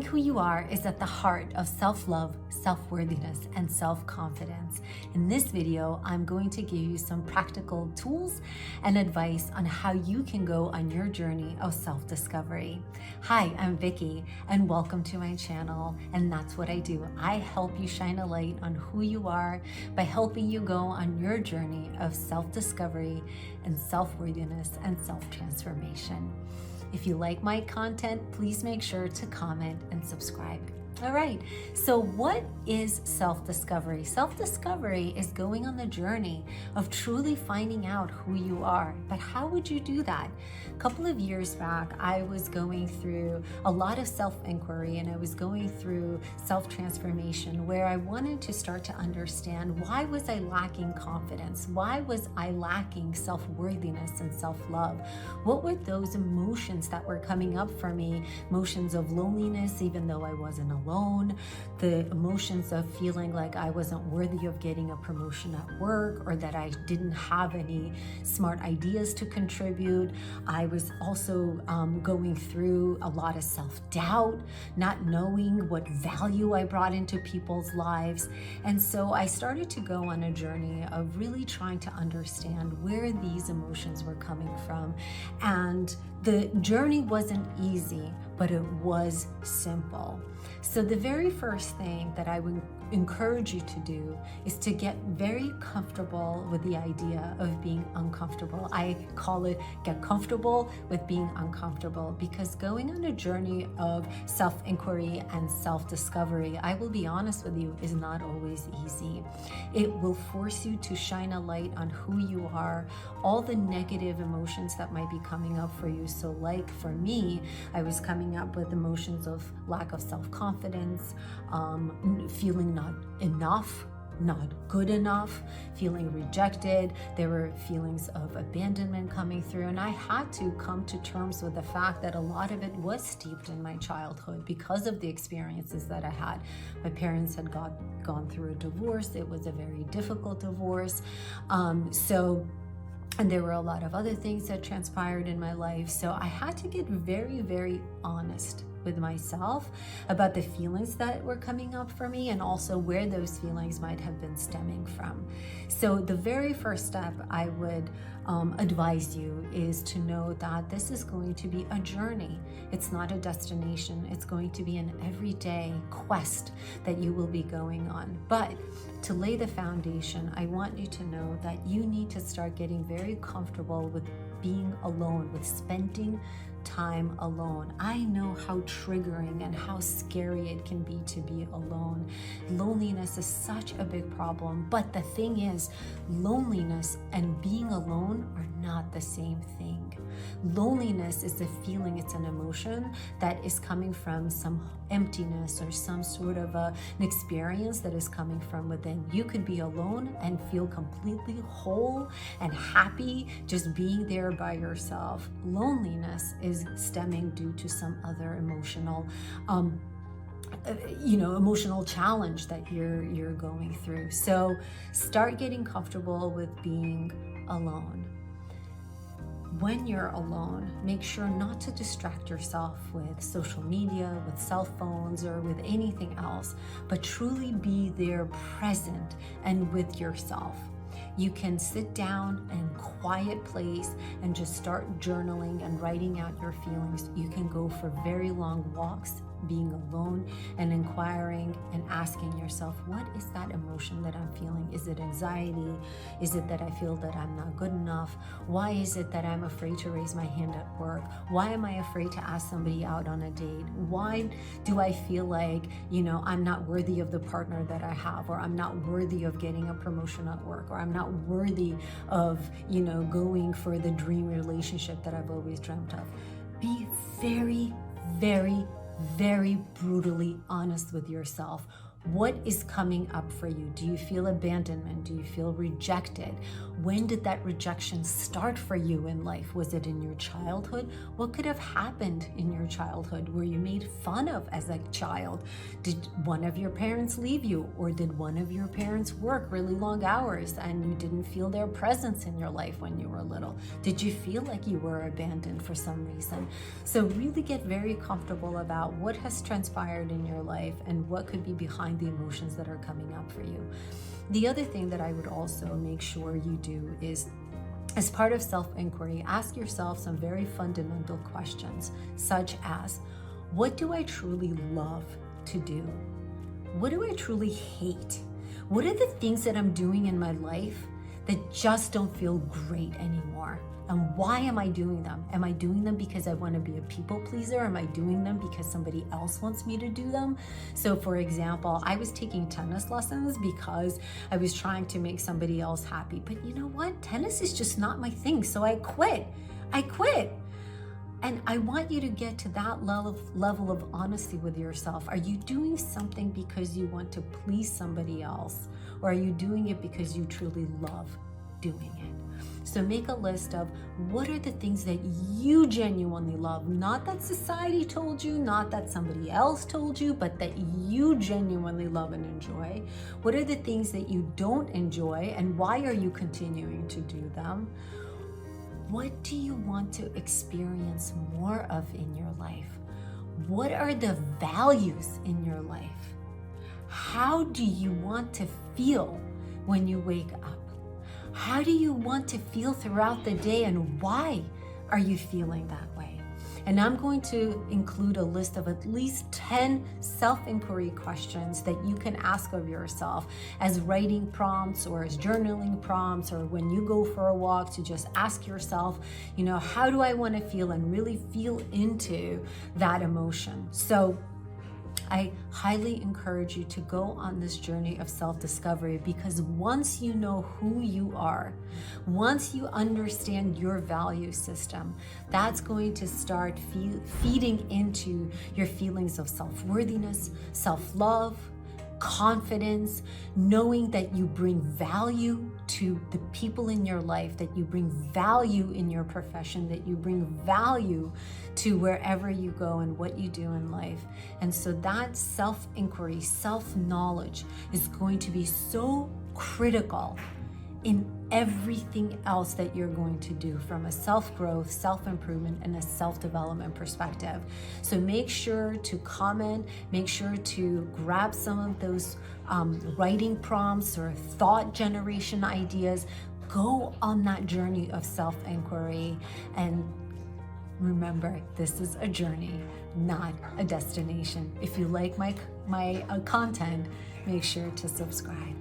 who you are is at the heart of self-love, self-worthiness, and self-confidence. In this video, I'm going to give you some practical tools and advice on how you can go on your journey of self-discovery. Hi, I'm Vicky, and welcome to my channel. And that's what I do. I help you shine a light on who you are by helping you go on your journey of self-discovery and self-worthiness and self-transformation. If you like my content, please make sure to comment and subscribe. All right, so what is self-discovery? Self-discovery is going on the journey of truly finding out who you are. But how would you do that? A couple of years back, I was going through a lot of self-inquiry and I was going through self-transformation where I wanted to start to understand, why was I lacking confidence? Why was I lacking self-worthiness and self-love? What were those emotions that were coming up for me? Emotions of loneliness, even though I wasn't alone, the emotions of feeling like I wasn't worthy of getting a promotion at work, or that I didn't have any smart ideas to contribute. I was also going through a lot of self-doubt, not knowing what value I brought into people's lives. And so I started to go on a journey of really trying to understand where these emotions were coming from. And the journey wasn't easy, but it was simple. So the very first thing that I would encourage you to do is to get very comfortable with the idea of being uncomfortable. I call it get comfortable with being uncomfortable, because going on a journey of self-inquiry and self-discovery, I will be honest with you, is not always easy. It will force you to shine a light on who you are, all the negative emotions that might be coming up for you. So like for me, I was coming up with emotions of lack of self-confidence, feeling not enough, not good enough, feeling rejected. There were feelings of abandonment coming through, and I had to come to terms with the fact that a lot of it was steeped in my childhood because of the experiences that I had. My parents had gone through a divorce. It was a very difficult divorce. And there were a lot of other things that transpired in my life. So I had to get very, very honest with myself about the feelings that were coming up for me, and also where those feelings might have been stemming from. So the very first step I would advise you is to know that this is going to be a journey. It's not a destination. It's going to be an everyday quest that you will be going on. But to lay the foundation, I want you to know that you need to start getting very comfortable with being alone, with spending time alone. I know how triggering and how scary it can be to be alone. Loneliness is such a big problem, but the thing is, loneliness and being alone are not the same thing. Loneliness is a feeling, it's an emotion that is coming from some emptiness or some sort of an experience that is coming from within. You could be alone and feel completely whole and happy just being there by yourself. Loneliness is stemming due to some other emotional emotional challenge that you're going through. So start getting comfortable with being alone. When you're alone, make sure not to distract yourself with social media, with cell phones, or with anything else, but truly be there present and with yourself. You can sit down in a quiet place and just start journaling and writing out your feelings. You can go for very long walks, being alone and inquiring and asking yourself, what is that emotion that I'm feeling? Is it anxiety? Is it that I feel that I'm not good enough? Why is it that I'm afraid to raise my hand at work? Why am I afraid to ask somebody out on a date? Why do I feel like, I'm not worthy of the partner that I have, or I'm not worthy of getting a promotion at work, or I'm not worthy of, going for the dream relationship that I've always dreamt of? Be very, very, very brutally honest with yourself. What is coming up for you? Do you feel abandonment? Do you feel rejected? When did that rejection start for you in life? Was it in your childhood? What could have happened in your childhood? Were you made fun of as a child? Did one of your parents leave you? Or did one of your parents work really long hours and you didn't feel their presence in your life when you were little? Did you feel like you were abandoned for some reason? So really get very comfortable about what has transpired in your life and what could be behind the emotions that are coming up for you. The other thing that I would also make sure you do is, as part of self-inquiry, ask yourself some very fundamental questions, such as, what do I truly love to do? What do I truly hate? What are the things that I'm doing in my life that just don't feel great anymore? And why am I doing them? Am I doing them because I want to be a people pleaser? Am I doing them because somebody else wants me to do them? So for example, I was taking tennis lessons because I was trying to make somebody else happy. But you know what? Tennis is just not my thing. So I quit. And I want you to get to that level of honesty with yourself. Are you doing something because you want to please somebody else? Or are you doing it because you truly love doing it? So make a list of what are the things that you genuinely love, not that society told you, not that somebody else told you, but that you genuinely love and enjoy. What are the things that you don't enjoy, and why are you continuing to do them? What do you want to experience more of in your life? What are the values in your life? How do you want to feel when you wake up? How do you want to feel throughout the day, and why are you feeling that way? And I'm going to include a list of at least 10 self-inquiry questions that you can ask of yourself as writing prompts or as journaling prompts, or when you go for a walk, to just ask yourself, how do I want to feel, and really feel into that emotion. So I highly encourage you to go on this journey of self-discovery, because once you know who you are, once you understand your value system, that's going to start feeding into your feelings of self-worthiness, self-love, confidence, knowing that you bring value to the people in your life, that you bring value in your profession, that you bring value to wherever you go and what you do in life. And so that self-inquiry, self-knowledge is going to be so critical in everything else that you're going to do, from a self-growth, self-improvement, and a self-development perspective. So make sure to comment, make sure to grab some of those writing prompts or thought generation ideas. Go on that journey of self-inquiry, and remember, this is a journey, not a destination. If you like my content, make sure to subscribe.